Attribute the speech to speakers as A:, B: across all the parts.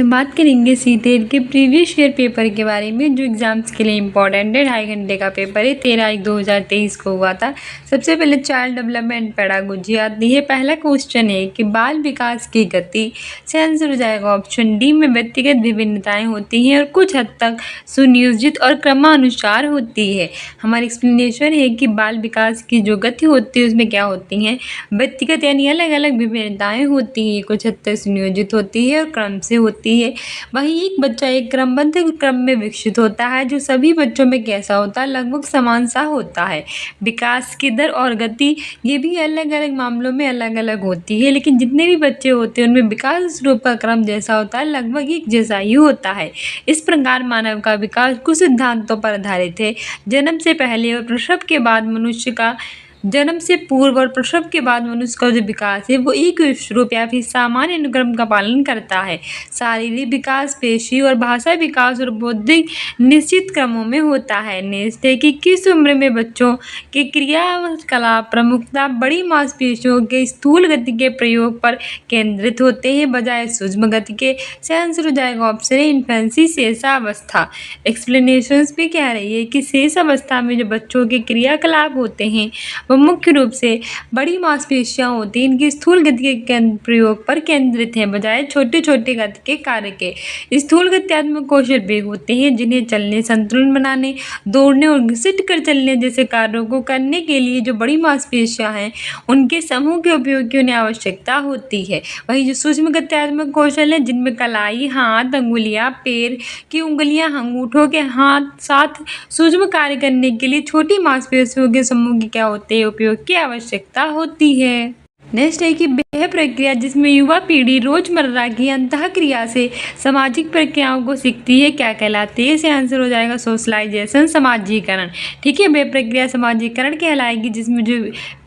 A: हम बात करेंगे सीटेट के प्रीवियस ईयर पेपर के बारे में, जो एग्ज़ाम्स के लिए इम्पॉर्टेंट है। 2.5 घंटे का पेपर है, 13/1/2023 को हुआ था। सबसे पहले चाइल्ड डेवलपमेंट पेडागोजी आती है। पहला क्वेश्चन है कि बाल विकास की गति, से आंसर हो जाएगा ऑप्शन डी में व्यक्तिगत विभिन्नताएं होती हैं और कुछ हद तक सुनियोजित और क्रमानुसार होती है। हमारी एक्सप्लेनेशन है कि बाल विकास की जो गति होती है उसमें क्या होती हैं, व्यक्तिगत यानी अलग अलग विभिन्नताएं होती हैं, कुछ हद तक सुनियोजित होती है और क्रम से होती है। वहीं एक बच्चा एक क्रमबद्ध क्रम में विकसित होता है, जो सभी बच्चों में कैसा होता है, लगभग समान सा होता है। विकास की दर और गति ये भी अलग अलग मामलों में अलग अलग होती है, लेकिन जितने भी बच्चे होते हैं उनमें विकास रूप का क्रम जैसा होता है, लगभग एक जैसा ही होता है। इस प्रकार मानव का विकास कुछ सिद्धांतों पर आधारित है। जन्म से पहले और प्रसव के बाद मनुष्य का जन्म से पूर्व और प्रसव के बाद मनुष्य का जो विकास है वो एक विश्वरूप या फिर सामान्य अनुक्रम का पालन करता है। शारीरिक विकास, पेशी और भाषा विकास और बौद्धिक निश्चित क्रमों में होता है। नेक्स्ट है कि किस उम्र में बच्चों के क्रियाकलाप प्रमुखता बड़ी मांसपेशियों के स्थूल गति के प्रयोग पर केंद्रित होते हैं बजाय सूक्ष्म गति के। से आंसर हो जाएगा ऑप्शन है इन्फेंसी, शेषावस्था। एक्सप्लेनेशंस भी कह रही है कि शेषावस्था में जो बच्चों के क्रियाकलाप होते हैं वो मुख्य रूप से बड़ी मांसपेशियां होती हैं, इनकी स्थूल गति के प्रयोग पर केंद्रित हैं बजाय छोटे छोटे गति के कार्य के। स्थूल गत्यात्मक कौशल वे होते हैं जिन्हें चलने, संतुलन बनाने, दौड़ने और घसीट कर चलने जैसे कार्यों को करने के लिए जो बड़ी मांसपेशियां हैं उनके समूह के उपयोग की उन्हें आवश्यकता होती है। वही जो सूक्ष्म गत्यात्मक कौशल है जिनमें कलाई, हाथ, अंगुलियां, पैर की उंगलियां, अंगूठों के हाथ साथ सूक्ष्म कार्य करने के लिए छोटी मांसपेशियों के समूह की क्या होते हैं, उपयोग की आवश्यकता होती है। नेक्स्ट है कि वह प्रक्रिया जिसमें युवा पीढ़ी रोजमर्रा की अंतःक्रिया से सामाजिक प्रक्रियाओं को सीखती है क्या कहलाती है। इसे आंसर हो जाएगा सोशलाइजेशन, समाजीकरण। ठीक है, वह प्रक्रिया समाजीकरण कहलाएगी जिसमें जो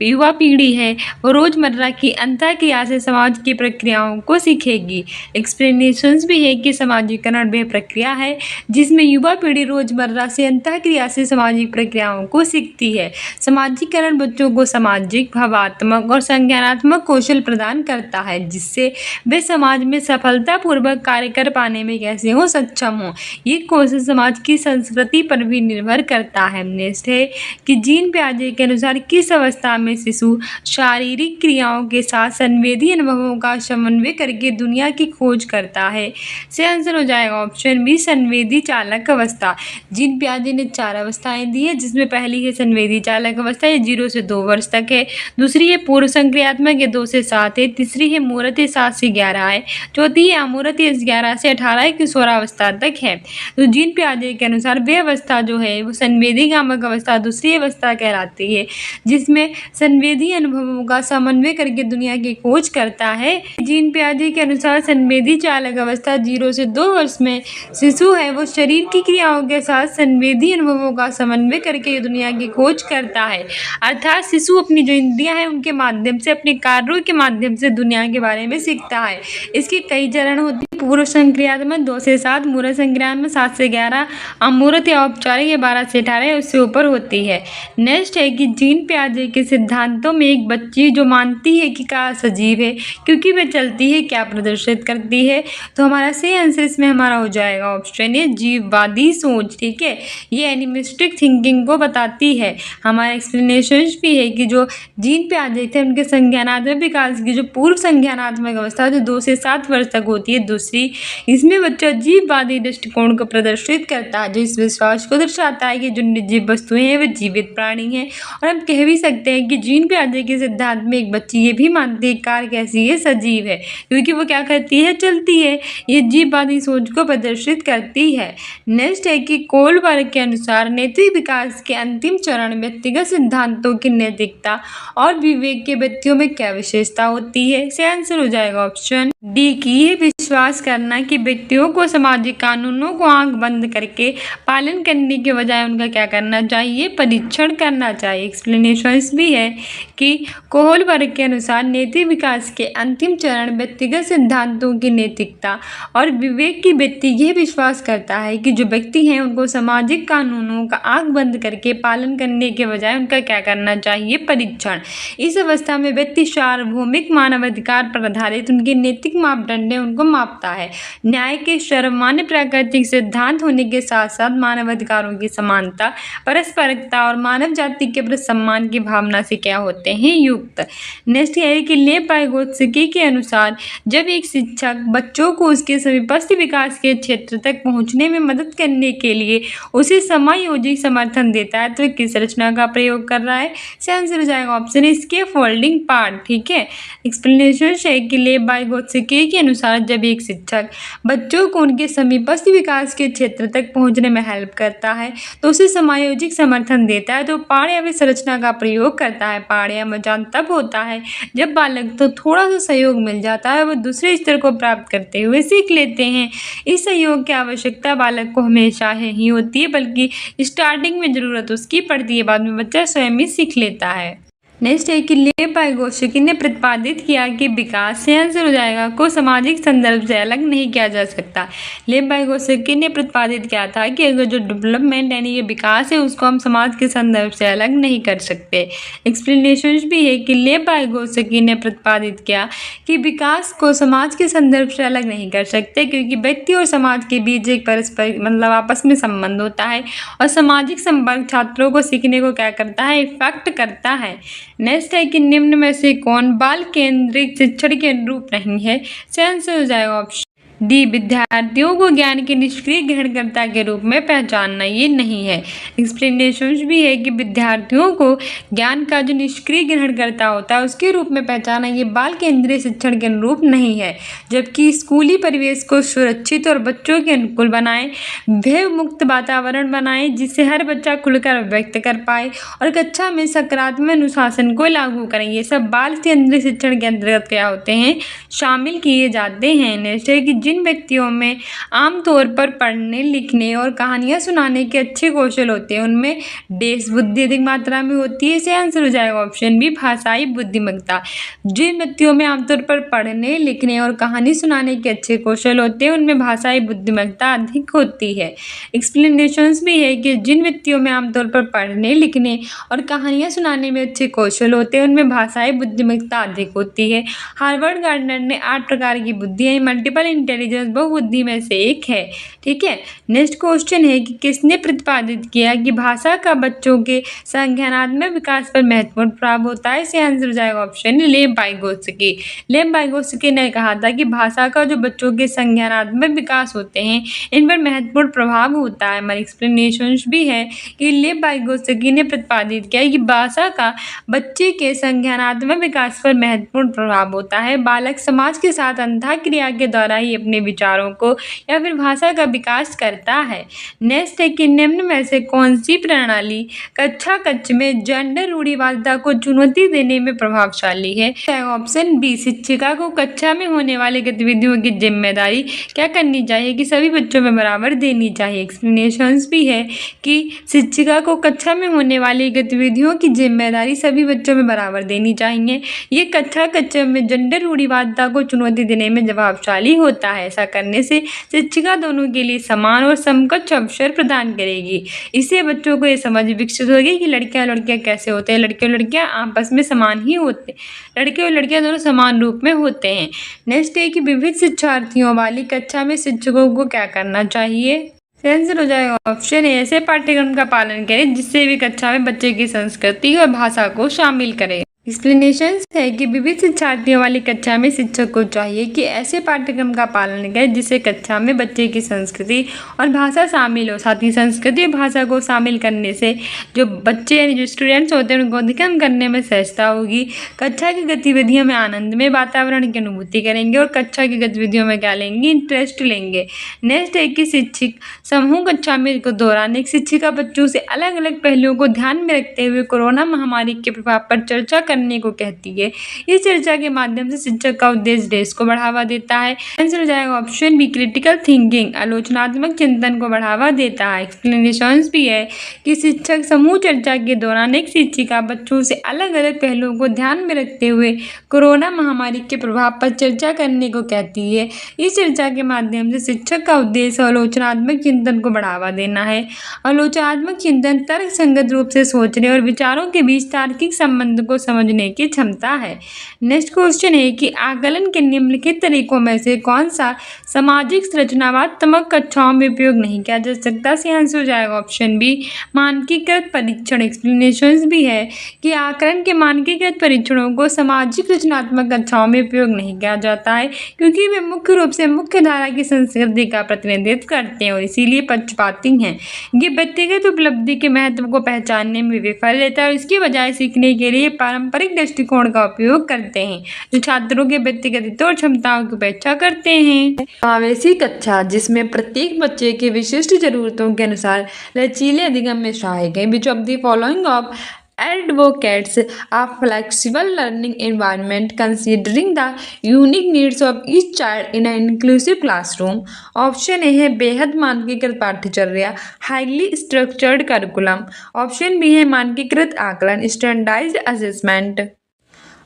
A: युवा पीढ़ी है वो रोजमर्रा की अंतःक्रिया से समाज की प्रक्रियाओं को सीखेगी। एक्सप्लेनेशंस भी है कि समाजीकरण वह प्रक्रिया है जिसमें युवा पीढ़ी रोजमर्रा से अंतःक्रिया से सामाजिक प्रक्रियाओं को सीखती है। समाजीकरण बच्चों को सामाजिक, भावात्मक और संज्ञानात्मक कौशल प्रदान करता है जिससे वे समाज में सफलतापूर्वक कार्य कर पाने में कैसे हो, सक्षम हो। ये कौशल समाज की संस्कृति पर भी निर्भर करता है। नेक्स्ट है कि जीन पियाजे के अनुसार किस अवस्था में शिशु शारीरिक क्रियाओं के साथ संवेदी अनुभवों का समन्वय करके दुनिया की खोज करता है। से आंसर हो जाएगा ऑप्शन बी, संवेदी चालक अवस्था। जीन पियाजे ने 4 अवस्थाएं दी है जिसमें पहली है संवेदी चालक अवस्था, ये 0 से 2 वर्ष तक है। दूसरी है पूर्व संक्रियात्मक, ये 2 से 7 है। तीसरी है मूर्त, 7 से 11 है। चौथी है अमूर्त, 11 से 18 किशोरावस्था तक है। तो जीन पियाजे के अनुसार वे अवस्था जो है वो संवेदी गामक अवस्था दूसरी अवस्था कहलाती है जिसमें संवेदी अनुभवों का समन्वय करके दुनिया की खोज करता है। जीन पियाजे के अनुसार संवेदी चालक अवस्था 0 से 2 वर्ष में शिशु है वो शरीर की क्रियाओं के साथ संवेदी अनुभवों का समन्वय करके दुनिया की खोज करता है। अर्थात शिशु अपनी जो इंद्रियां हैं उनके माध्यम से, अपने कार्यों के माध्यम से दुनिया के बारे में सीखता है। इसके कई चरण होते हैं, पूर्व संक्रियात्मक 2 से 7, मूर्त संक्रियात्मक 7 से 11, अमूर्त या औपचारिक 12 से 18 उससे ऊपर होती है। नेक्स्ट है कि जीन पियाजे के सिद्धांतों में एक बच्ची जो मानती है कि कार सजीव है क्योंकि वह चलती है क्या प्रदर्शित करती है। तो हमारा सही आंसर इसमें हमारा हो जाएगा ऑप्शन ए, जीववादी सोच। ठीक है, ये एनिमिस्टिक थिंकिंग को बताती है। हमारा एक्सप्लेनेशन भी है कि जो जीन पियाजे थे उनके संज्ञानात्मक विकास की जो पूर्व संज्ञानात्मक अवस्था जो 2 से 7 वर्ष तक होती है दूसरी, इसमें बच्चा जीववादी दृष्टिकोण को प्रदर्शित करता है जो इस विश्वास को दर्शाता है कि जो निर्जीव वस्तुएं हैं वे जीवित प्राणी हैं। और हम कह भी सकते हैं कि जीन पियाजे के सिद्धांत में एक बच्ची ये भी मानती है कार कैसी है, सजीव है क्योंकि वो क्या करती है, चलती है। ये जीववादी सोच को प्रदर्शित करती है। नेक्स्ट है कि कोलबर्ग के अनुसार नैतिक विकास के अंतिम चरण व्यक्तिगत सिद्धांतों की नैतिकता और विवेक के व्यक्तियों में क्या विशेषता होती है। से आंसर हो जाएगा ऑप्शन डी की ये विश्वास करना कि व्यक्तियों को सामाजिक कानूनों को आंख बंद करके पालन करने के बजाय उनका क्या करना चाहिए, परीक्षण करना चाहिए। एक्सप्लेनेशंस भी है कि कोहलबर्ग के अनुसार नैतिक विकास के अंतिम चरण व्यक्तिगत सिद्धांतों की नैतिकता और विवेक की व्यक्ति यह विश्वास करता है कि जो व्यक्ति हैं उनको सामाजिक कानूनों का आंख बंद करके पालन करने के बजाय उनका क्या करना चाहिए, परीक्षण। इस अवस्था में व्यक्ति व्यक्ति सार्वभौमिक मानवाधिकार पर आधारित उनके नैतिक मापदंड उनको मापता है। न्याय के सर्वमान्य प्राकृतिक सिद्धांत होने के साथ साथ मानवाधिकारों की समानता, परस्परता और मानव जाति के प्रति सम्मान की भावना से क्या होते हैं, युक्त। नेक्स्ट है कि लेव वाइगोत्स्की के अनुसार जब एक शिक्षक बच्चों को उसके समीपस्थ विकास के क्षेत्र तक पहुंचने में मदद करने के लिए उसे समायोजित समर्थन देता है तो किस रचना का प्रयोग कर रहा है। इसका आंसर हो जाएगा ऑप्शन इसके फोल्डिंग पार्ट। ठीक है, एक्सप्लेनेशन है कि लेव वाइगोत्स्की के अनुसार जब एक शिक्षक बच्चों को उनके समीपस्थ विकास के क्षेत्र तक पहुंचने में हेल्प करता है तो उसे समायोजित समर्थन देता है तो पाठ या फिर संरचना का प्रयोग करता है। पाठ या मजान तब होता है जब बालक तो थोड़ा सा सहयोग मिल जाता है, वो दूसरे स्तर को प्राप्त करते हुए सीख लेते हैं। इस सहयोग की आवश्यकता बालक को हमेशा ही होती है, बल्कि स्टार्टिंग में ज़रूरत उसकी पड़ती है, बाद में बच्चा स्वयं ही सीख लेता है। नेक्स्ट है कि लेव वाइगोत्स्की ने प्रतिपादित किया कि विकास से आंसर हो जाएगा को सामाजिक संदर्भ से अलग नहीं किया जा सकता। लेव वाइगोत्स्की ने प्रतिपादित किया था कि अगर जो डेवलपमेंट यानी ये विकास है उसको हम समाज के संदर्भ से अलग नहीं कर सकते। एक्सप्लेनेशन भी है कि लेव वाइगोत्स्की ने प्रतिपादित किया कि विकास को समाज के संदर्भ से अलग नहीं कर सकते क्योंकि व्यक्ति और समाज के बीच एक परस्पर मतलब आपस में संबंध होता है और सामाजिक संपर्क छात्रों को सीखने को क्या करता है, इफेक्ट करता है। नेक्स्ट है कि निम्न में से कौन बाल केंद्रित शिक्षण के अनुरूप नहीं है। आंसर हो जाएगा ऑप्शन डी, विद्यार्थियों को ज्ञान के निष्क्रिय ग्रहणकर्ता के रूप में पहचानना ये नहीं है। एक्सप्लेनेशन भी है कि विद्यार्थियों को ज्ञान का जो निष्क्रिय ग्रहणकर्ता होता है उसके रूप में पहचानना ये बाल केंद्रीय शिक्षण के अनुरूप नहीं है, जबकि स्कूली परिवेश को सुरक्षित और बच्चों के अनुकूल बनाएं, भय मुक्त वातावरण बनाएं जिससे हर बच्चा खुलकर व्यक्त कर पाए और कक्षा में सकारात्मक अनुशासन को लागू करें। ये सब बाल केंद्रीय शिक्षण के अंतर्गत क्या होते हैं, शामिल किए जाते हैं। नेक्स्ट है कि जिन व्यक्तियों में आमतौर पर पढ़ने लिखने और कहानियां सुनाने के अच्छे कौशल होते हैं उनमें देश बुद्धि अधिक मात्रा में होती है। इसे आंसर हो जाएगा ऑप्शन बी, भाषाई बुद्धिमत्ता। जिन व्यक्तियों में आमतौर पर पढ़ने लिखने और कहानी सुनाने के अच्छे कौशल होते हैं उनमें भाषाई बुद्धिमत्ता अधिक होती है। एक्सप्लेनेशंस भी है कि जिन व्यक्तियों में आमतौर पर पढ़ने लिखने और कहानियां सुनाने में अच्छे कौशल होते हैं उनमें भाषाई बुद्धिमत्ता अधिक होती है। हार्वर्ड गार्डनर ने 8 प्रकार की बुद्धि यानी मल्टीपल इंटेलिजेंस बहुबुद्धि में से एक है। ठीक है, नेक्स्ट क्वेश्चन है कि किसने प्रतिपादित किया कि भाषा का बच्चों के संज्ञानात्मक विकास पर महत्वपूर्ण प्रभाव होता है। इसे आंसर हो जाएगा ऑप्शन लेव वाइगोत्स्की। लेव वाइगोत्स्की ने कहा था कि भाषा का जो बच्चों के संज्ञानात्मक विकास होते हैं इन पर महत्वपूर्ण प्रभाव होता है। हमारी एक्सप्लेनेशन भी है कि लेव वाइगोत्स्की ने प्रतिपादित किया कि भाषा का बच्चे के संज्ञानात्मक विकास पर महत्वपूर्ण प्रभाव होता है। बालक समाज के साथ अंतःक्रिया के द्वारा ही अपने विचारों को या फिर भाषा का विकास करता है। नेक्स्ट है कि निम्न में से कौन सी प्रणाली कक्षा कक्ष में जेंडर रूढ़िवादिता को चुनौती देने में प्रभावशाली है। ऑप्शन बी, शिक्षिका को कक्षा में होने वाली गतिविधियों की जिम्मेदारी क्या करनी चाहिए कि सभी बच्चों में बराबर देनी चाहिए। एक्सप्लेनेशंस भी है कि शिक्षिका को कक्षा में होने वाली गतिविधियों की जिम्मेदारी सभी बच्चों में बराबर देनी चाहिए। ये कक्षा कक्ष में जेंडर रूढ़िवादिता को चुनौती देने में प्रभावशाली होता है। ऐसा करने से शिक्षिका दोनों के लिए समान और समकक्ष अवसर प्रदान करेगी। इससे बच्चों को ये समझ विकसित होगी कि लड़कियां और लड़कियां कैसे होते हैं। लड़के और लड़कियां आपस में समान ही होते हैं, लड़के और लड़कियां दोनों समान रूप में होते हैं। नेक्स्ट है कि विविध शिक्षार्थियों वाली कक्षा में शिक्षकों को क्या करना चाहिए। आंसर हो जाएगा ऑप्शन ए, ऐसे पाठ्यक्रम का पालन करें जिससे भी कक्षा में बच्चे की संस्कृति और भाषा को शामिल करें। एक्सप्लेनेशन है कि विविध शिक्षार्थियों वाली कक्षा में शिक्षक को चाहिए कि ऐसे पाठ्यक्रम का पालन करें जिससे कक्षा में बच्चे की संस्कृति और भाषा शामिल हो। साथ ही संस्कृति और भाषा को शामिल करने से जो बच्चे यानी जो स्टूडेंट्स होते हैं उनको अधिगम करने में सहजता होगी। कक्षा की गतिविधियों में आनंदमय वातावरण की अनुभूति करेंगे और कक्षा की गतिविधियों में क्या लेंगे, इंटरेस्ट लेंगे। नेक्स्ट है कि शिक्षक समूह कक्षा में के दौरान एक शिक्षिका बच्चों से अलग अलग पहलुओं को ध्यान में रखते हुए कोरोना महामारी के प्रभाव पर चर्चा करने को कहती है। इस चर्चा के माध्यम से शिक्षक का उद्देश्य देश को बढ़ावा देता है। आंसर हो जाएगा ऑप्शन बी, क्रिटिकल थिंकिंग, आलोचनात्मक चिंतन को बढ़ावा देता है। एक्सप्लेनेशंस भी है कि शिक्षक समूह चर्चा के दौरान एक शिक्षिका बच्चों से अलग अलग पहलुओं को ध्यान में रखते हुए कोरोना महामारी के प्रभाव पर चर्चा करने को कहती है। इस चर्चा के माध्यम से शिक्षक का उद्देश्य आलोचनात्मक चिंतन को बढ़ावा देना है। आलोचनात्मक चिंतन तर्क संगत रूप से सोचने और विचारों के बीच तार्किक संबंध को समझ समझने की क्षमता है। नेक्स्ट क्वेश्चन है कि आकलन के निम्नलिखित तरीकों में से कौन सा सामाजिक संरचनात्मक कक्षाओं में उपयोग नहीं किया जा सकता। से आंसर हो जाएगा ऑप्शन बी मानकीकृत परीक्षण। एक्सप्लेनेशंस भी है कि आकलन के मानकीकृत परीक्षणों को सामाजिक रचनात्मक कक्षाओं में उपयोग नहीं किया जाता है क्योंकि वे मुख्य रूप से मुख्य धारा की संस्कृति का प्रतिनिधित्व करते हैं और इसीलिए पक्षपाती हैं। ये व्यक्तिगत उपलब्धि के महत्व को पहचानने में विफल रहता है और इसके बजाय सीखने के लिए पारंपरिक दृष्टिकोण का उपयोग करते हैं जो छात्रों के व्यक्तिगत हितों और क्षमताओं की उपेक्षा करते हैं। समावेशी कक्षा जिसमें प्रत्येक बच्चे की विशिष्ट जरूरतों के अनुसार लचीले अधिगम में सहायक है। Which of the following of advocates a flexible learning environment considering the unique needs of each child in an inclusive classroom। Option A है बेहद मानकीकृत पाठ्यचर्या highly structured curriculum. Option B है मानकीकृत आकलन स्टैंडर्डाइज्ड असेसमेंट।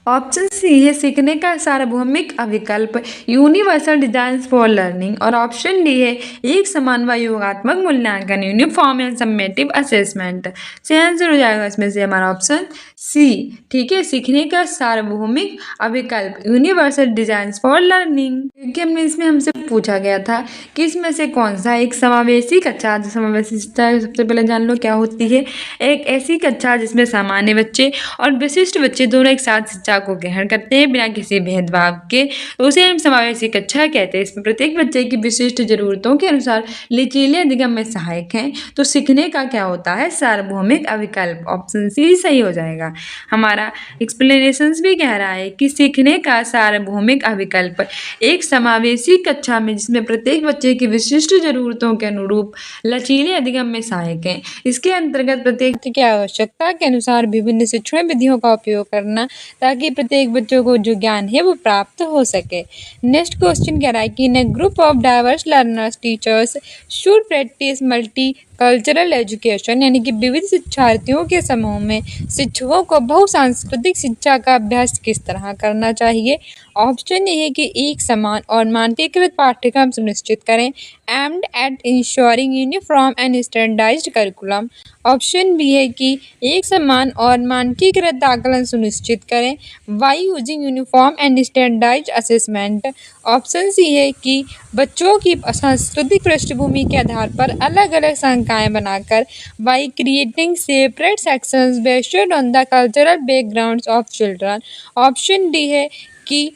A: ऑप्शन सी है सीखने का सार्वभौमिक अविकल्प यूनिवर्सल डिजाइन फॉर लर्निंग। और ऑप्शन डी है एक समान व योगात्मक मूल्यांकन यूनिफॉर्म एंड सम्मेटिव असेसमेंट। से आंसर हो जाएगा इसमें से हमारा ऑप्शन सी। ठीक है, सीखने का सार्वभौमिक अविकल्प यूनिवर्सल डिजाइन फॉर लर्निंग। क्योंकि हमने इसमें हमसे पूछा गया था कि इसमें से कौन सा एक समावेशी कक्षा। समावेशी सबसे पहले जान लो क्या होती है। एक ऐसी कक्षा जिसमें सामान्य बच्चे और विशिष्ट बच्चे दोनों एक साथ शिक्षा को ग्रहण करते हैं बिना किसी भेदभाव के, तो उसे हम समावेशी कक्षा कहते हैं। इसमें प्रत्येक बच्चे की विशिष्ट जरूरतों के अनुसार लचीले अधिगम में सहायक हैं। तो सीखने का क्या होता है सार्वभौमिक अविकल्प। ऑप्शन सी सही हो जाएगा। हमारा एक्सप्लेनेशंस भी कह रहा है कि सीखने का सार्वभौमिक अविकल्प एक समावेशी कक्षा में जिसमें प्रत्येक बच्चे की विशिष्ट जरूरतों के अनुरूप लचीले अधिगम में सहायक है। इसके अंतर्गत प्रत्येक की आवश्यकता के अनुसार विभिन्न शिक्षण विधियों का उपयोग करना ताकि प्रत्येक बच्चों को जो ज्ञान है वो प्राप्त हो सके। नेक्स्ट क्वेश्चन कह रहा है कि in a group of diverse learners teachers should practice multi cultural education. यानी कि विविध शिक्षार्थियों के समूह में शिक्षकों को बहुसांस्कृतिक शिक्षा का अभ्यास किस तरह करना चाहिए। ऑप्शन ये है कि एक समान और मानकीकृत पाठ्यक्रम सुनिश्चित करें aimed at ensuring uniform and standardised curriculum. Option B है कि एक समान और मानकीकृत आकलन सुनिश्चित करें by using uniform and standardised assessment. Option C है कि बच्चों की सांस्कृतिक पृष्ठभूमि के आधार पर अलग अलग संकाय बनाकर by creating separate sections based on the cultural backgrounds of children. Option D है कि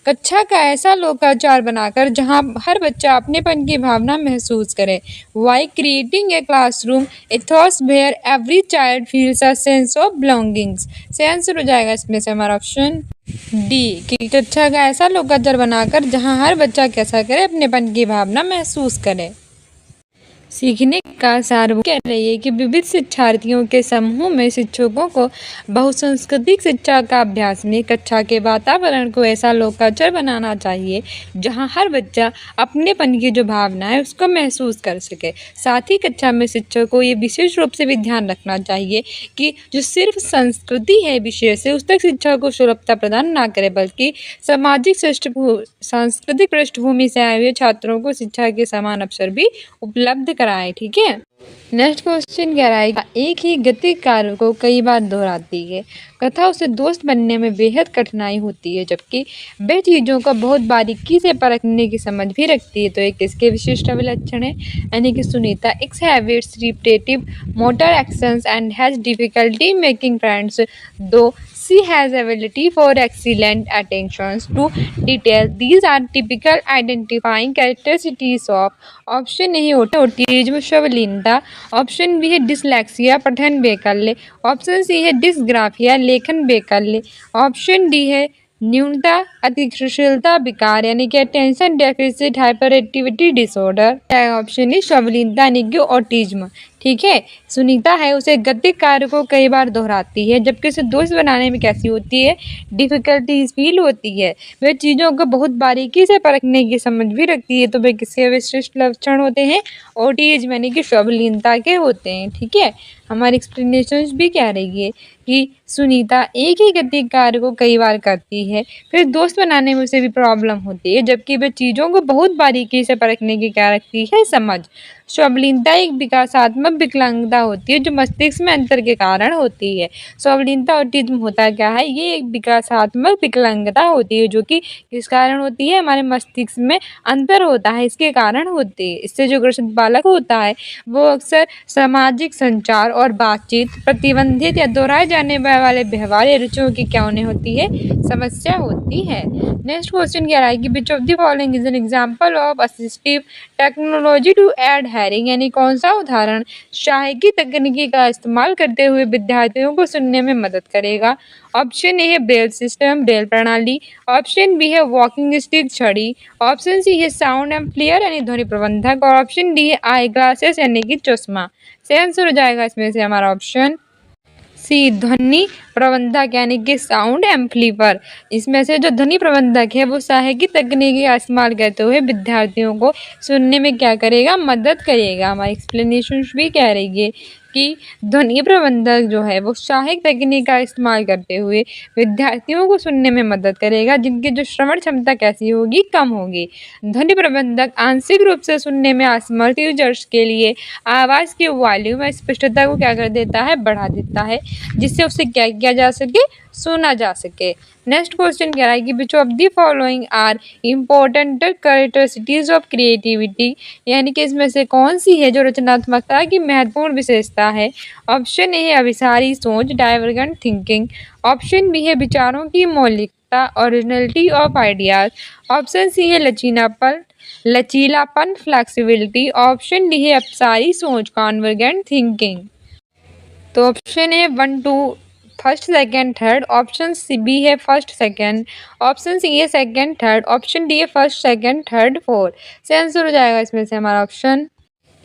A: कक्षा का ऐसा लोकाचार बनाकर जहां हर बच्चा अपनेपन की भावना महसूस करे। By creating a classroom ethos where every child feels a sense of belongings. से आंसर हो जाएगा इसमें से हमारा ऑप्शन डी कि कक्षा का ऐसा लोकाचार बनाकर जहां हर बच्चा कैसा करे अपनेपन की भावना महसूस करे। सीखने का सार्वभौम कह रही है कि विविध शिक्षार्थियों के समूह में शिक्षकों को बहुसांस्कृतिक शिक्षा का अभ्यास में कक्षा के वातावरण को ऐसा लोकाचार बनाना चाहिए जहां हर बच्चा अपनेपन की जो भावना है उसको महसूस कर सके। साथ ही कक्षा में शिक्षक को ये विशेष रूप से भी ध्यान रखना चाहिए कि जो सिर्फ संस्कृति है विषय से उस तक शिक्षा को सुलभता प्रदान ना करे बल्कि सामाजिक सांस्कृतिक पृष्ठभूमि से आए हुए छात्रों को शिक्षा के समान अवसर भी उपलब्ध कराए। ठीक है, नेक्स्ट क्वेश्चन कह रहा है एक ही गतिक कार्य को कई बार दोहराती है कथा उसे दोस्त बनने में बेहद कठिनाई होती है जबकि वह चीज़ों को बहुत बारीकी से परखने की समझ भी रखती है। तो एक किसके विशिष्ट अभिलक्षण है। यानी कि Sunita x habits repetitive motor actions and has difficulty making friends दो she has ability for excellent attentions to detail. These are typical identifying characteristics of option A है ऑटिज्म श्रवणहीनता। ऑप्शन बी है डिसलेक्सिया पठन वैकल्य। ऑप्शन सी है dysgraphia लेखन वैकल्य। Option D है न्यूनता अतिशीलता विकार यानी कि attention deficit hyper activity disorder. Option है श्रवणहीनता यानी कि ऑटिज्म। ठीक है, सुनीता है उसे गद्दिक कार्य को कई बार दोहराती है जबकि उसे दोस्त बनाने में कैसी होती है डिफ़िकल्टीज फील होती है। वह चीज़ों को बहुत बारीकी से परखने की समझ भी रखती है। तो वे किसके विशिष्ट लक्षण होते हैं ऑटिज्म यानी कि श्रवणहीनता के होते हैं। ठीक है, हमारी एक्सप्लेनेशंस भी कह रही है कि सुनीता एक ही गद्दिक कार्य को कई बार करती है फिर दोस्त बनाने में उसे भी प्रॉब्लम होती है जबकि वह चीज़ों को बहुत बारीकी से परखने की क्या रखती है समझ। श्रवणहीनता एक विकासात्मक विकलांगता होती है जो मस्तिष्क में अंतर के कारण होती है। स्वावलीनता ऑटिज्म होता क्या है? ये एक विकासात्मक विकलांगता होती है जो कि किस कारण होती है? हमारे मस्तिष्क में अंतर होता है, इसके कारण होती है। इससे जो ग्रसित बालक होता है वो अक्सर सामाजिक संचार और बातचीत, प्रतिबंधित या दोहराए जाने वाले व्यवहार या रुचियों की क्या होने होती है? समस्या होती है। नेक्स्ट क्वेश्चन क्या है कि which of the following is an example of assistive technology to aid hearing, यानी कौन सा उदाहरण सहायकी तकनीकी का इस्तेमाल करते हुए विद्यार्थियों को सुनने में मदद करेगा? ऑप्शन ए है ब्रेल सिस्टम, ब्रेल प्रणाली। ऑप्शन बी है वॉकिंग स्टिक, छड़ी। ऑप्शन सी है साउंड एम्पलीफायर यानी ध्वनि प्रबंधक। और ऑप्शन डी है आई ग्लासेस यानी कि चश्मा। सही आंसर हो जाएगा इसमें से हमारा ऑप्शन सी, ध्वनि प्रबंधक यानी कि साउंड एम्पलीफायर। इसमें से जो ध्वनि प्रबंधक है वो सहायकी तकनीकी का इस्तेमाल करते हुए विद्यार्थियों को सुनने में क्या करेगा? मदद करेगा। हमारी एक्सप्लेनेशन भी कह रही है कि ध्वनि प्रबंधक जो है वो सहायक तकनीक का इस्तेमाल करते हुए विद्यार्थियों को सुनने में मदद करेगा जिनकी जो श्रवण क्षमता कैसी होगी? कम होगी। ध्वनि प्रबंधक आंशिक रूप से सुनने में असमर्थ यूजर्स के लिए आवाज़ की वॉल्यूम और स्पष्टता को क्या कर देता है? बढ़ा देता है, जिससे उसे क्या किया जा सके? सुना जा सके। नेक्स्ट क्वेश्चन कह रहा है कि which of the following are important characteristics of creativity, यानी कि इसमें से कौन सी है जो रचनात्मकता की महत्वपूर्ण विशेषता है? ऑप्शन ए है अभिसारी सोच, डाइवर्जेंट थिंकिंग। ऑप्शन बी है विचारों की मौलिकता, originality of ideas. Option C है लचीलापन, फ्लेक्सिबिलिटी। ऑप्शन डी है अभिसारी सोच, कॉन्वर्जेंट थिंकिंग। तो option A 1 2 first second third. Option C B है फर्स्ट सेकेंड। ऑप्शन सी है सेकेंड थर्ड। ऑप्शन डी है फर्स्ट सेकेंड थर्ड फोर्थ। से आंसर हो जाएगा इसमें से हमारा option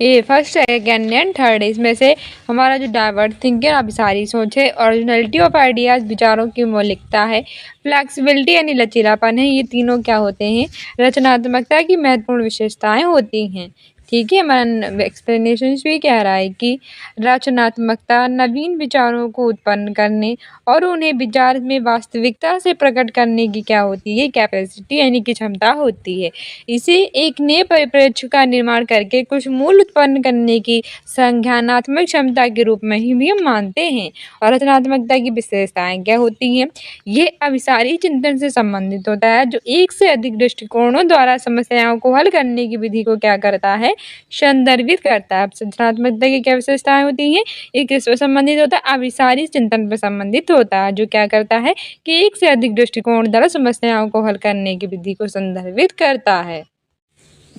A: A, first second and third. इसमें से हमारा जो डाइवर्ट थिंकिंग अभिसारी सोच है, ओरिजिनलिटी ऑफ आइडियाज विचारों की मौलिकता है, फ्लेक्सिबिलिटी यानी लचीलापन है, ये तीनों क्या होते हैं? रचनात्मकता की महत्वपूर्ण विशेषताएं होती हैं। ठीक है, हमारा एक्सप्लेनेशन भी कह रहा है कि रचनात्मकता नवीन विचारों को उत्पन्न करने और उन्हें विचार में वास्तविकता से प्रकट करने की क्या होती है? कैपेसिटी यानी कि क्षमता होती है। इसे एक नए परिप्रेक्ष्य का निर्माण करके कुछ मूल उत्पन्न करने की संज्ञानात्मक क्षमता के रूप में ही भी हम मानते हैं। और रचनात्मकता की विशेषताएं क्या होती हैं? ये अभिसारी चिंतन से संबंधित होता है जो एक से अधिक दृष्टिकोणों द्वारा समस्याओं को हल करने की विधि को क्या करता है? संदर्भित करता है। रचनात्मकता की क्या विशेषताएं होती हैं? एक किस पर संबंधित होता है? अभिसारी चिंतन पर संबंधित होता है जो क्या करता है कि एक से अधिक दृष्टिकोण द्वारा समस्याओं को हल करने की विधि को संदर्भित करता है।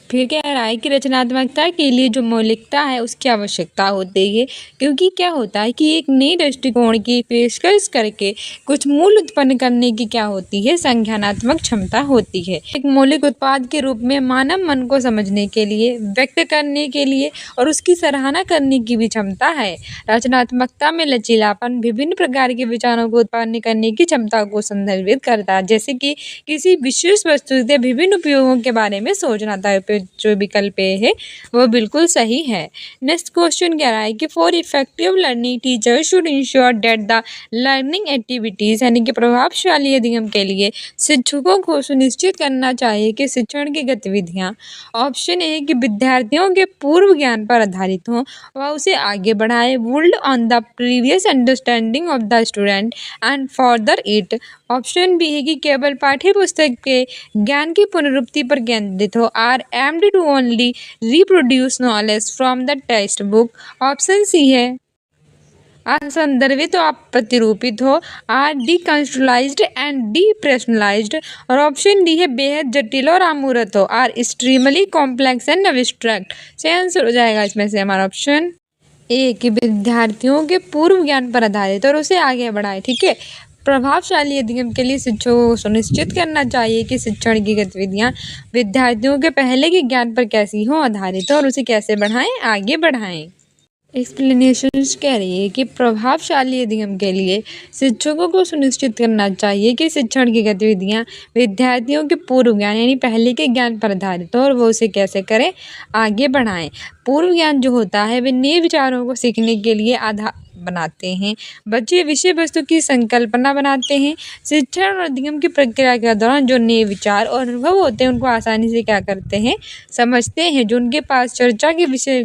A: फिर कह रहा है कि रचनात्मकता के लिए जो मौलिकता है उसकी आवश्यकता होती है, क्योंकि क्या होता है कि एक नए दृष्टिकोण की पेशकश करके कुछ मूल उत्पन्न करने की क्या होती है? संज्ञानात्मक क्षमता होती है। एक मौलिक उत्पाद के रूप में मानव मन को समझने के लिए, व्यक्त करने के लिए और उसकी सराहना करने की भी क्षमता है। रचनात्मकता में लचीलापन विभिन्न प्रकार के विचारों को उत्पन्न करने की क्षमता को संदर्भित करता है, जैसे कि किसी विशेष वस्तु के विभिन्न उपयोगों के बारे में सोचना था। जो विकल्प है वो बिल्कुल सही है। नेक्स्ट क्वेश्चन कह रहा है कि for effective learning teacher should ensure that the learning activities, यानी कि प्रभावशाली अधिगम के लिए शिक्षकों को सुनिश्चित करना चाहिए कि शिक्षण की गतिविधियां, ऑप्शन ए कि विद्यार्थियों के पूर्व ज्ञान पर आधारित हों व उसे आगे बढ़ाए, build on the previous understanding of the student and further it. Option B है कि केवल पाठ्य पुस्तक के ज्ञान की पुनरुक्ति पर केंद्रित हो, are aimed to only reproduce knowledge from the text book. Option C है असंदर्भित और प्रतिरूपित हो, आर डिकंस्ट्रक्चुअलाइज्ड एंड डिपर्सनलाइज्ड। और ऑप्शन डी है बेहद जटिल और अमूर्त हो, are extremely complex and abstract. सही आंसर हो जाएगा इसमें से हमारा ऑप्शन ए कि विद्यार्थियों के पूर्व ज्ञान पर आधारित और उसे आगे बढ़ाए। ठीक है, प्रभावशाली अधिगम के लिए शिक्षकों को सुनिश्चित करना चाहिए कि शिक्षण की गतिविधियां विद्यार्थियों के पहले के ज्ञान पर कैसी हों आधारित और उसे कैसे बढ़ाएं, आगे बढ़ाएं। एक्सप्लेनेशन कह रही है कि प्रभावशाली अधिगम के लिए शिक्षकों को सुनिश्चित करना चाहिए कि शिक्षण की गतिविधियां विद्यार्थियों के पूर्व ज्ञान यानी पहले के ज्ञान पर आधारित हो और वो उसे कैसे करें, आगे बढ़ाएं। पूर्व ज्ञान जो होता है वे नए विचारों को सीखने के लिए आधार बनाते हैं। बच्चे विषय वस्तु की संकल्पना बनाते हैं। शिक्षण और अधिगम की प्रक्रिया के दौरान जो नए विचार और अनुभव होते हैं उनको आसानी से क्या करते हैं, समझते हैं। जो उनके पास चर्चा के विषय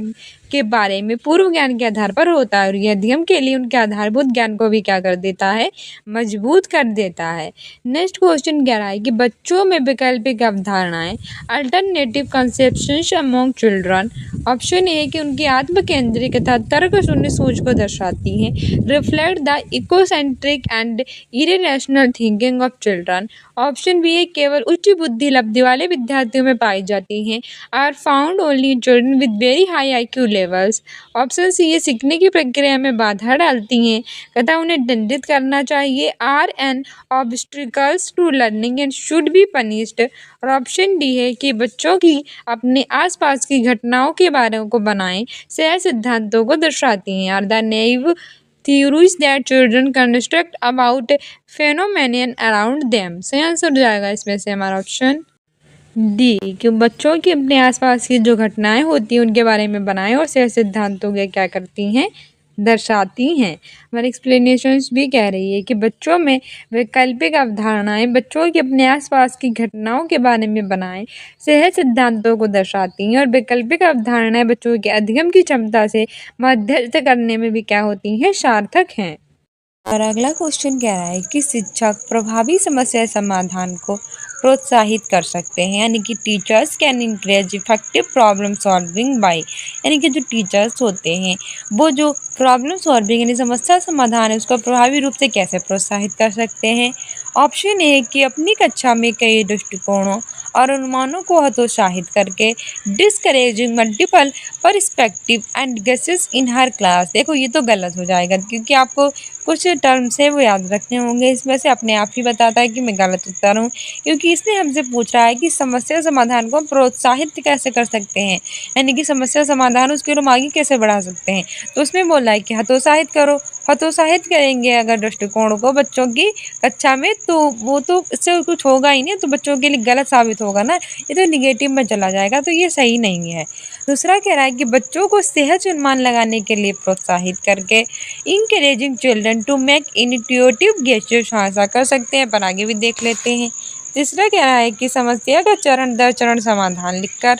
A: के बारे में पूर्व ज्ञान के आधार पर होता है और यह अध्ययन के लिए उनके आधारभूत ज्ञान को भी क्या कर देता है, मजबूत कर देता है। नेक्स्ट क्वेश्चन कह रहा है कि बच्चों में वैकल्पिक अवधारणाएं, alternative conceptions among children. Option ए कि उनकी आत्म केंद्रित तथा तर्क शून्य सोच को दर्शाती हैं, reflect the egocentric and irrational thinking of children. Option B है केवल उच्च बुद्धि लब्धि वाले विद्यार्थियों में पाई जाती हैं, are found only in children with very high IQ levels. Option C ये सीखने की प्रक्रिया में बाधा डालती हैं तथा उन्हें दंडित करना चाहिए, are an obstacles to learning and should be punished. और ऑप्शन डी है कि बच्चों की अपने आसपास की घटनाओं के बारे को बनाएं सह सिद्धांतों को दर्शाती हैं, are the naive theories that children construct about phenomenon around them। सही आंसर हो जाएगा इसमें से हमारा ऑप्शन डी कि बच्चों की अपने आसपास की जो घटनाएं होती हैं उनके बारे में बनाएं और सह सिद्धांतों के क्या करती हैं, दर्शाती हैं। हमारी एक्सप्लेनेशंस भी कह रही है कि बच्चों में वैकल्पिक अवधारणाएं बच्चों के अपने आसपास की घटनाओं के बारे में बनाएं सह सिद्धांतों को दर्शाती हैं और वैकल्पिक अवधारणाएं बच्चों के अध्ययन की क्षमता से मध्यस्थ करने में भी क्या होती हैं, सार्थक हैं। और अगला क्वेश्चन कह रहा है कि शिक्षक प्रभावी समस्या समाधान को प्रोत्साहित कर सकते हैं, यानी कि teachers can encourage effective problem solving by, यानी कि जो टीचर्स होते हैं वो जो प्रॉब्लम सॉल्विंग यानी समस्या समाधान है उसको प्रभावी रूप से कैसे प्रोत्साहित कर सकते हैं। ऑप्शन ए कि अपनी कक्षा में कई दृष्टिकोणों और अनुमानों को हतोत्साहित करके, discouraging multiple perspective and guesses in her class. देखो ये तो गलत हो जाएगा क्योंकि आपको कुछ टर्म्स है वो याद रखने होंगे, इसमें से अपने आप ही बताता है कि मैं गलत उत्तर हूँ क्योंकि इसने हमसे पूछ रहा है कि समस्या समाधान को प्रोत्साहित कैसे कर सकते हैं, यानी कि समस्या समाधान उसके हम आगे कैसे बढ़ा सकते हैं। तो उसमें बोला है कि हतोत्साहित करो, हतोत्साहित करेंगे अगर दृष्टिकोण को बच्चों की कक्षा में तो वो तो इससे कुछ होगा ही नहीं, तो बच्चों के लिए गलत साबित होगा ना, ये तो निगेटिव में चला जाएगा, तो ये सही नहीं है। दूसरा कह रहा है कि बच्चों को सहज अनुमान लगाने के लिए प्रोत्साहित करके, encouraging children to make intuitive gestures, ऐसा कर सकते हैं, पर आगे भी देख लेते हैं। तीसरा कह रहा है कि समस्या का चरण दर चरण समाधान लिखकर,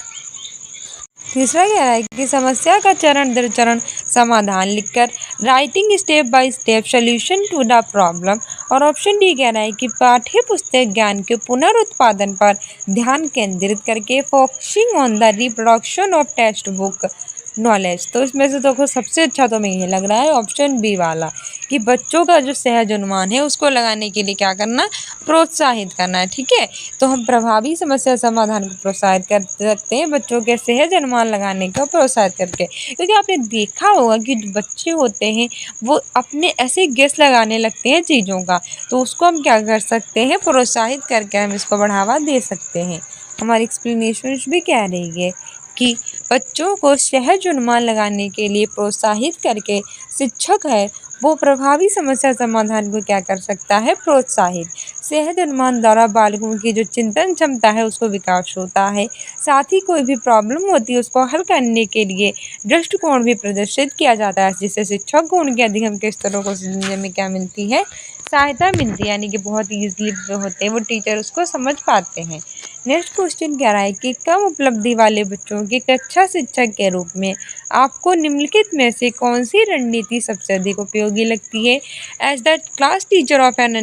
A: तीसरा कह रहा है कि समस्या का चरण दर चरण समाधान लिखकर, writing step by step solution to the problem. और ऑप्शन डी कह रहा है कि पाठ्य पुस्तक ज्ञान के पुनरुत्पादन पर ध्यान केंद्रित करके, focusing on the reproduction of text book knowledge. तो इसमें से देखो सबसे अच्छा तो मुझे लग रहा है ऑप्शन बी वाला कि बच्चों का जो सहज अनुमान है उसको लगाने के लिए क्या करना, प्रोत्साहित करना है। ठीक है, तो हम प्रभावी समस्या समाधान को प्रोत्साहित कर सकते हैं बच्चों के सहज अनुमान लगाने को प्रोत्साहित करके, क्योंकि आपने देखा होगा कि जो बच्चे होते हैं वो अपने ऐसे गेस लगाने लगते हैं चीज़ों का, तो उसको हम क्या कर सकते हैं, प्रोत्साहित करके हम इसको बढ़ावा दे सकते हैं। हमारी एक्सप्लेनेशन भी कह रही है कि बच्चों को सहज अनुमान लगाने के लिए प्रोत्साहित करके शिक्षक है वो प्रभावी समस्या समाधान को क्या कर सकता है, प्रोत्साहित। सहज अनुमान द्वारा बालकों की जो चिंतन क्षमता है उसको विकास होता है, साथ ही कोई भी प्रॉब्लम होती है उसको हल करने के लिए दृष्टिकोण भी प्रदर्शित किया जाता है, जिससे शिक्षक को उनके अध्ययन के स्तरों को समझने में क्या मिलती है, सहायता मिलती है, यानी कि बहुत ईजिली जो होते हैं वो टीचर उसको समझ पाते हैं। नेक्स्ट क्वेश्चन कह रहा है कि कम उपलब्धि वाले बच्चों के कक्षा शिक्षक के रूप में आपको निम्नलिखित में से कौन सी रणनीति सबसे अधिक उपयोगी लगती है। As the class teacher of an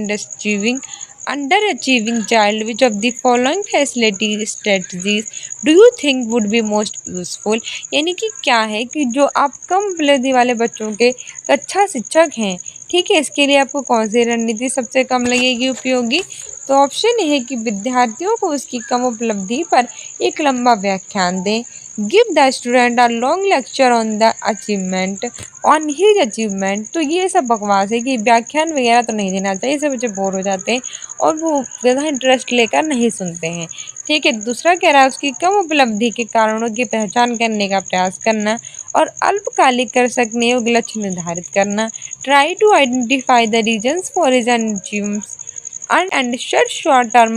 A: underachieving child which of the following facility strategies do you think would be most useful, यानी कि क्या है कि जो आप कम उपलब्धि वाले बच्चों के कक्षा शिक्षक हैं, ठीक है, इसके लिए आपको कौन सी रणनीति सबसे कम लगेगी उपयोगी। तो ऑप्शन है कि विद्यार्थियों को उसकी कम उपलब्धि पर एक लंबा व्याख्यान दें, give the student a long lecture on the achievement on his achievement. तो ये सब बकवास है कि व्याख्यान वगैरह तो नहीं देना चाहिए, इससे बच्चे बोर हो जाते हैं और वो ज़्यादा इंटरेस्ट लेकर नहीं सुनते हैं। ठीक है, दूसरा कह रहा है उसकी कम उपलब्धि के कारणों की पहचान करने का प्रयास करना और अल्पकालिक कर सकने योग्य लक्ष्य निर्धारित करना, try to identify the reasons for his achievements and set short term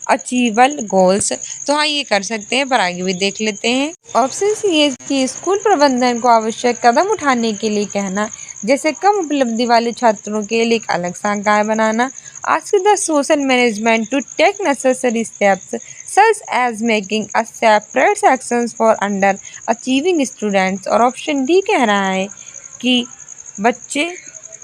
A: achievable goals. तो हाँ, ये कर सकते हैं, पर आगे भी देख लेते हैं। ऑप्शन सी है कि स्कूल प्रबंधन को आवश्यक कदम उठाने के लिए कहना, जैसे कम उपलब्धि वाले छात्रों के लिए एक अलग संकाय बनाना। Ask the social management to take necessary steps such as making a separate sections for underachieving students. और ऑप्शन डी कह रहा है कि बच्चे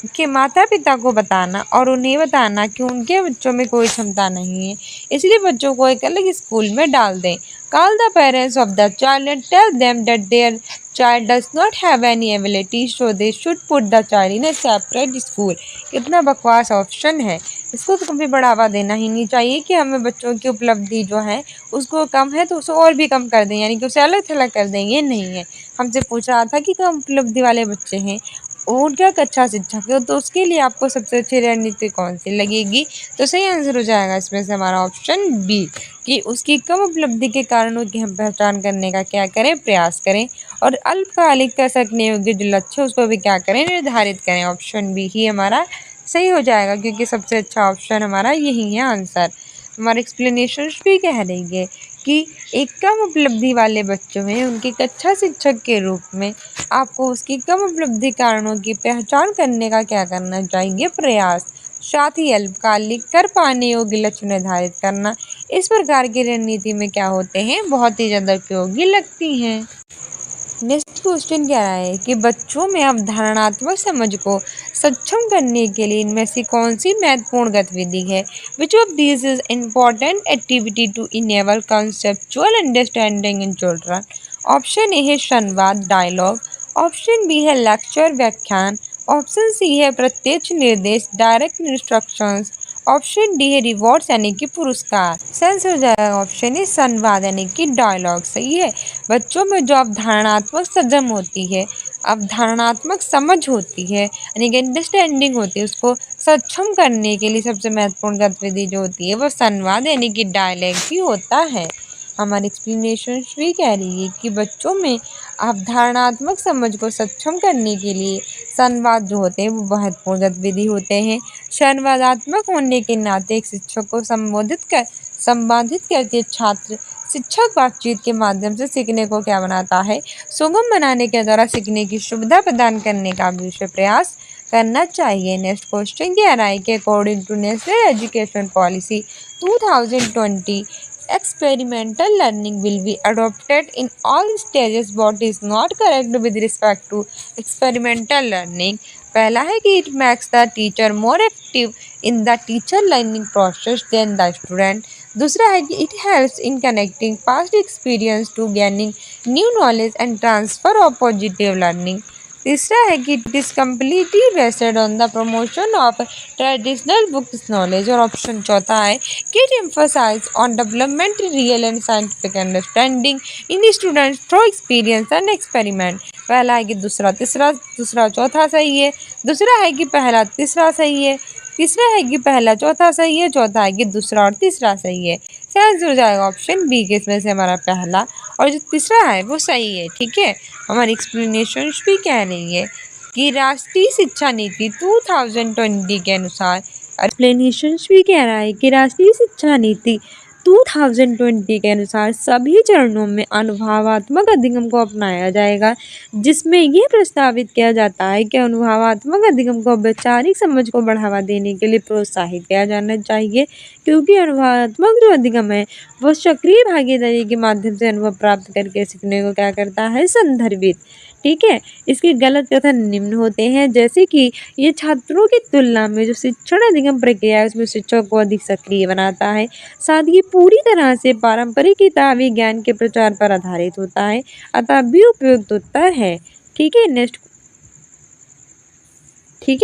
A: के माता पिता को बताना और उन्हें बताना कि उनके बच्चों में कोई क्षमता नहीं है, इसलिए बच्चों को एक अलग स्कूल में डाल दें। Call the parents of the child and tell them that their child does not have any ability so they should put the child in a separate school. कितना बकवास ऑप्शन है, इसको तो कभी बढ़ावा देना ही नहीं चाहिए कि हमें बच्चों की उपलब्धि जो है उसको कम है तो उसे और भी कम कर दें, यानी कि उसे अलग थलग कर दें। ये नहीं है, हमसे पूछ रहा था कि कम उपलब्धि वाले बच्चे हैं उनका अच्छा शिक्षक है, तो उसके लिए आपको सबसे अच्छी रणनीति कौन सी लगेगी? तो सही आंसर हो जाएगा इसमें से हमारा ऑप्शन बी, कि उसकी कम उपलब्धि के कारणों की हम पहचान करने का क्या करें, प्रयास करें, और अल्पकालिक कर सकने योग्य जो लक्ष्य उसको भी क्या करें, निर्धारित करें। ऑप्शन बी ही हमारा सही हो जाएगा, क्योंकि सबसे अच्छा ऑप्शन हमारा यही है आंसर। हमारा एक्सप्लेनेशन भी कह रही है कि एक कम उपलब्धि वाले बच्चों में उनके एक अच्छा शिक्षक के रूप में आपको उसकी कम उपलब्धि कारणों की पहचान करने का क्या करना चाहिए, प्रयास। साथ ही अल्पकालिक कर पाने योग्य लक्ष्य निर्धारित करना। इस प्रकार की रणनीति में क्या होते हैं, बहुत ही ज़्यादा उपयोगी लगती हैं। नेक्स्ट क्वेश्चन कह रहा है कि बच्चों में अवधारणात्मक समझ को सक्षम करने के लिए इनमें से कौन सी महत्वपूर्ण गतिविधि है? Which of this is important activity to enable conceptual understanding in children? Option A है संवाद डायलॉग, ऑप्शन बी है लेक्चर व्याख्यान, ऑप्शन सी है प्रत्यक्ष निर्देश डायरेक्ट इंस्ट्रक्शंस, ऑप्शन डी है रिवॉर्ड्स यानी कि पुरस्कार। सेंस हो जाएगा ऑप्शन ए संवाद यानी कि डायलॉग। सही है, बच्चों में जो अवधारणात्मक सजम होती है, अवधारणात्मक समझ होती है यानी कि अंडरस्टैंडिंग होती है, उसको सक्षम करने के लिए सबसे महत्वपूर्ण गतिविधि जो होती है वो संवाद यानी कि डायलॉग ही होता है। हमारी एक्सप्लेनेशन भी कह रही है कि बच्चों में अवधारणात्मक समझ को सक्षम करने के लिए संवाद जो होते हैं वो महत्वपूर्ण गतिविधि होते हैं। संवादात्मक होने के नाते एक शिक्षक को संबोधित करके छात्र शिक्षक बातचीत के माध्यम से सीखने को क्या बनाता है, सुगम बनाने के द्वारा सीखने की सुविधा प्रदान करने का भी उसे प्रयास करना चाहिए। नेक्स्ट क्वेश्चन कह रहा है कि according to national education policy 2020 experimental learning will be adopted in all stages. What is not correct with respect to experimental learning? पहला है कि it makes the teacher more active in the teacher learning process than the student. दूसरा है कि it helps in connecting past experience to gaining new knowledge and transfer of positive learning. तीसरा है कि it is completely based on the promotion of traditional books knowledge. और option चौथा है कि it emphasise on development real and scientific understanding in students through experience and experiment. पहला है कि दूसरा चौथा सही है, दूसरा है कि पहला तीसरा सही है, तीसरा है कि पहला चौथा सही है, चौथा है कि दूसरा और तीसरा सही है। सही हो जाएगा ऑप्शन बी के इसमें से हमारा पहला और जो तीसरा है वो सही है। ठीक है, हमारी एक्सप्लेनेशन भी कह रही है कि राष्ट्रीय शिक्षा नीति 2020 के अनुसार, एक्सप्लेनेशन भी कह रहा है कि राष्ट्रीय शिक्षा नीति 2020 के अनुसार सभी चरणों में अनुभवात्मक अधिगम को अपनाया जाएगा, जिसमें यह प्रस्तावित किया जाता है कि अनुभवात्मक अधिगम को वैचारिक समझ को बढ़ावा देने के लिए प्रोत्साहित किया जाना चाहिए, क्योंकि अनुभवात्मक जो अधिगम है वह सक्रिय भागीदारी के माध्यम से अनुभव प्राप्त करके सीखने को क्या करता है, संदर्भित। ठीक है, इसके गलत कथन निम्न होते हैं, जैसे कि ये छात्रों की तुलना में जो शिक्षण अधिगम प्रक्रिया है उसमें शिक्षक को अधिक सक्रिय बनाता है, साथ ही पूरी तरह से पारंपरिक किताबी ज्ञान के प्रचार पर आधारित होता है, अतः भी उपयुक्त उत्तर है। ठीक है,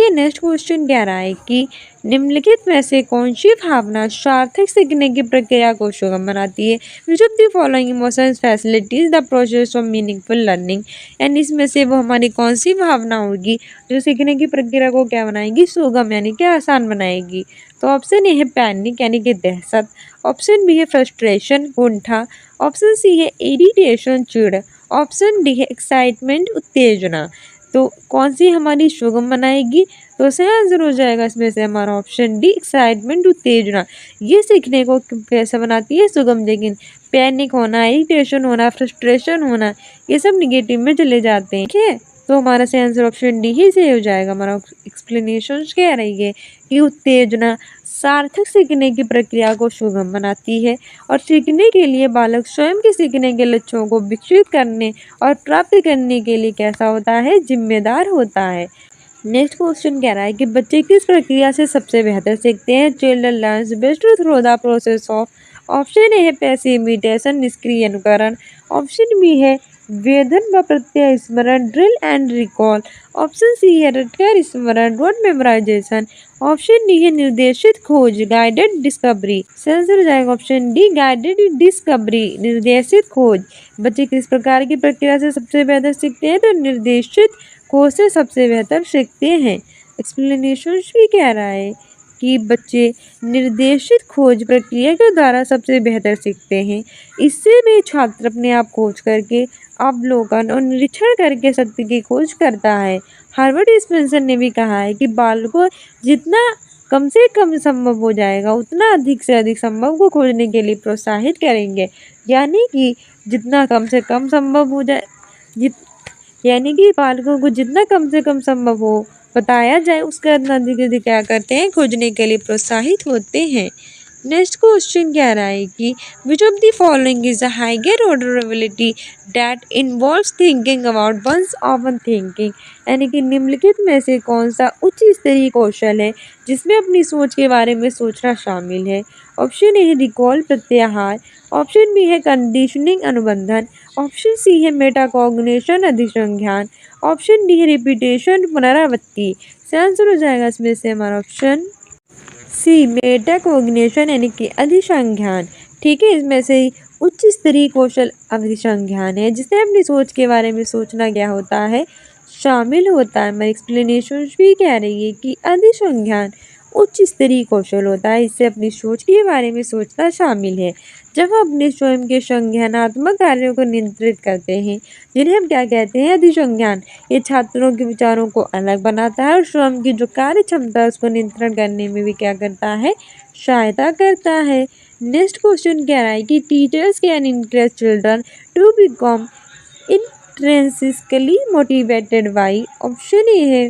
A: नेक्स्ट क्वेश्चन कह रहा है कि निम्नलिखित में से कौन सी भावना सार्थक सीखने की प्रक्रिया को सुगम बनाती है? Which of the following emotions facilities the process of meaningful learning. यानी इसमें से वो हमारी कौन सी भावना होगी जो सीखने की प्रक्रिया को क्या बनाएगी, सुगम यानी कि आसान बनाएगी? तो ऑप्शन ए है पैनिक यानी कि दहशत, ऑप्शन बी है फ्रस्ट्रेशन कुंठा, ऑप्शन सी है इरिटेशन चिड़, ऑप्शन डी है एक्साइटमेंट उत्तेजना।
B: तो कौन सी हमारी सुगम बनाएगी? तो सही आंसर हो जाएगा इसमें से हमारा ऑप्शन डी, एक्साइटमेंट, उत्तेजना। ये सीखने को कैसे बनाती है? सुगम। लेकिन पैनिक होना, इरिटेशन होना, फ्रस्ट्रेशन होना, ये सब निगेटिव में चले जाते हैं। ठीक है, तो हमारा सही आंसर ऑप्शन डी ही सही हो जाएगा। हमारा एक्सप्लेनेशन कह रही है कि उत्तेजना सार्थक सीखने की प्रक्रिया को सुगम बनाती है और सीखने के लिए बालक स्वयं के सीखने के लक्ष्यों को विकसित करने और प्राप्त करने के लिए कैसा होता है? जिम्मेदार होता है। नेक्स्ट क्वेश्चन कह रहा है कि बच्चे किस प्रक्रिया से सबसे बेहतर सीखते हैं? Children learns best through the process of. Option A है पैसिव इमिटेशन, निष्क्रिय अनुकरण। ऑप्शन बी है वेधन व प्रत्यय स्मरण, drill and recall. Option C है रटकर स्मरण, रोड मेमोराइजेशन। ऑप्शन डी है निर्देशित खोज, गाइडेड डिस्कवरी। सही आंसर हो जाएगा ऑप्शन डी, गाइडेड डिस्कवरी, निर्देशित खोज। बच्चे किस प्रकार की प्रक्रिया से सबसे बेहतर सीखते हैं? तो निर्देशित खोज से सबसे बेहतर सीखते हैं। एक्सप्लेनेशन भी कह रहा है कि बच्चे निर्देशित खोज प्रक्रिया के द्वारा सबसे बेहतर सीखते हैं। इससे भी छात्र अपने आप खोज करके, अवलोकन और निरीक्षण करके सत्य की खोज करता है। हार्वर्ड स्पेंसर ने भी कहा है कि बालकों जितना कम से कम संभव हो जाएगा उतना अधिक से अधिक संभव को खोजने के लिए प्रोत्साहित करेंगे। यानी कि जितना कम से कम संभव हो जाए, यानी कि बालकों को जितना कम से कम संभव हो बताया जाए उसका अधिक अधिक क्या करते हैं? खोजने के लिए प्रोत्साहित होते हैं। नेक्स्ट क्वेश्चन कह रहा है कि which of the following is a higher order ability that involves thinking about one's own thinking. यानी कि निम्नलिखित में से कौन सा उच्च स्तरीय कौशल है जिसमें अपनी सोच के बारे में सोचना शामिल है? ऑप्शन ए है रिकॉल, प्रत्याहार। ऑप्शन बी है कंडीशनिंग, अनुबंधन। ऑप्शन सी है मेटाकॉग्निशन, अधिसंज्ञान। ऑप्शन डी है रिपीटेशन, पुनरावृत्ति। सही आंसर हो जाएगा इसमें से हमारा ऑप्शन सी, मेटाकॉग्निशन यानी कि अधिसंज्ञान। ठीक है, इसमें से उच्च स्तरीय कौशल अधिसंज्ञान है जिससे अपनी सोच के बारे में सोचना क्या होता है? शामिल होता है। हमारी एक्सप्लेनेशन भी कह रही है कि अधिसंज्ञान उच्च स्तरीय कौशल होता है, इससे अपनी सोच के बारे में सोचना शामिल है। जब हम अपने स्वयं के संज्ञानात्मक कार्यों को नियंत्रित करते हैं जिन्हें हम क्या कहते हैं? अधिसंज्ञान। ये छात्रों के विचारों को अलग बनाता है और स्वयं की जो कार्य क्षमता है उसको नियंत्रण करने में भी क्या करता है? सहायता करता है। नेक्स्ट क्वेश्चन कह रहा है कि teachers can encourage children to become intrinsically motivated by. Option A है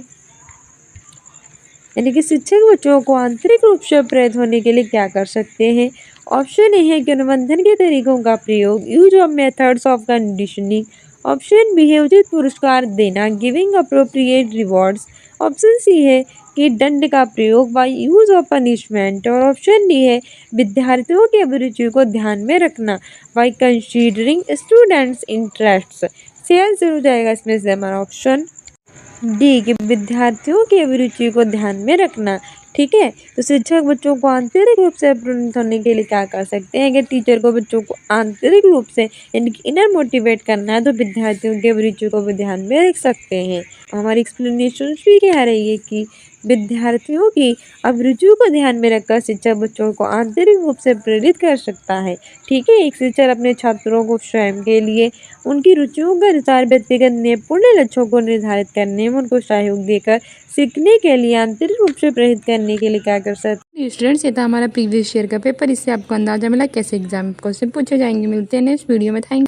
B: यानी कि शिक्षक बच्चों को आंतरिक रूप से प्रेरित होने के लिए क्या कर सकते हैं? ऑप्शन ए है कि अनुबंधन के तरीकों का प्रयोग, use of methods of conditioning. Option B है उचित पुरस्कार देना, giving appropriate rewards. Option C है कि दंड का प्रयोग, बाय यूज ऑफ पनिशमेंट। और ऑप्शन डी है विद्यार्थियों की अभिरुचि को ध्यान में रखना, बाय कंसीडरिंग स्टूडेंट्स इंटरेस्ट्स। सही आंसर हो जाएगा इसमें से हमारा ऑप्शन डी, कि विद्यार्थियों की अभिरुचि को ध्यान में रखना। ठीक है, तो शिक्षक बच्चों को आंतरिक रूप से प्रेरित होने के लिए क्या कर सकते हैं? कि टीचर को बच्चों को आंतरिक रूप से यानी कि इनर मोटिवेट करना है तो विद्यार्थियों की अभिरुचि को भी ध्यान में रख सकते हैं। हमारी एक्सप्लेनेशन भी कह रही है कि विद्यार्थियों की अभिरुचियों को ध्यान में रखकर शिक्षक बच्चों को आंतरिक रूप से प्रेरित कर सकता है। ठीक है, एक शिक्षक अपने छात्रों को स्वयं के लिए उनकी रुचियों के अनुसार व्यक्तिगत निपुण लक्ष्यों को निर्धारित करने में उनको सहयोग देकर सीखने के लिए आंतरिक रूप से प्रेरित करने के लिए क्या कर सकते हैं?
A: स्टूडेंट्स, ये था हमारा प्रीवियस ईयर का पेपर। इससे आपको अंदाजा मिला कैसे एग्जाम क्वेश्चन पूछे जाएंगे। मिलते हैं नेक्स्ट वीडियो में। Thank you.